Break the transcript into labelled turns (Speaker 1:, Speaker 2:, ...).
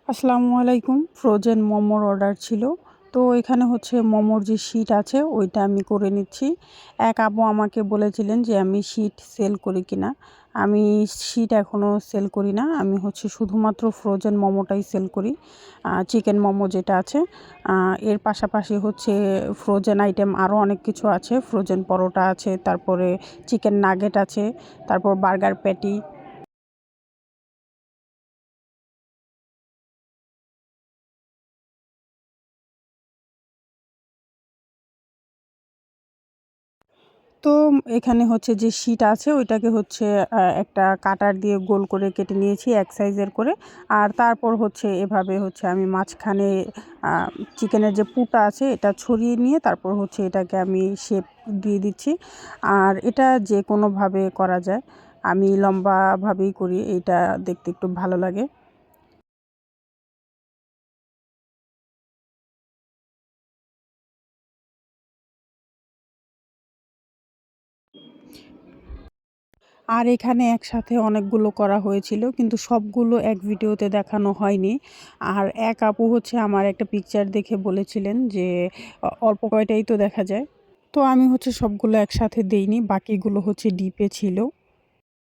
Speaker 1: আসসালামু আলাইকুম। ফ্রোজেন মোমোর অর্ডার ছিল। তো এখানে হচ্ছে মোমোর যে শিট আছে ওইটা আমি করে নিচ্ছি। এক আপু আমাকে বলেছিলেন যে আমি শিট সেল করি কিনা। আমি শিট এখনও সেল করি না। আমি হচ্ছে শুধুমাত্র ফ্রোজেন মোমোটাই সেল করি। চিকেন মোমো যেটা আছে। এর পাশাপাশি হচ্ছে ফ্রোজেন আইটেম আরও অনেক কিছু আছে। ফ্রোজেন পরোটা আছে, তারপরে চিকেন নাগেট আছে, তারপর বার্গার প্যাটি। তো এখানে হচ্ছে যে শিট আছে ওইটাকে হচ্ছে একটা কাটার দিয়ে গোল করে কেটে নিয়েছি এক সাইজের করে। আর তারপর হচ্ছে এভাবে হচ্ছে আমি মাঝখানে চিকেনের যে পুরটা আছে এটা ছড়িয়ে নিয়ে তারপর হচ্ছে এটাকে আমি শেপ দিয়ে দিচ্ছি। আর এটা যে কোনোভাবে করা যায়। আমি লম্বাভাবেই করি, এইটা দেখতে একটু ভালো লাগে। আর এখানে একসাথে অনেকগুলো করা হয়েছিল, কিন্তু সবগুলো এক ভিডিওতে দেখানো হয়নি। আর এক আপু হচ্ছে আমার একটা পিকচার দেখে বলেছিলেন যে অল্প কয়টাই তো দেখা যায়। তো আমি হচ্ছে সবগুলো একসাথে দেইনি, বাকিগুলো হচ্ছে ডিপে ছিল।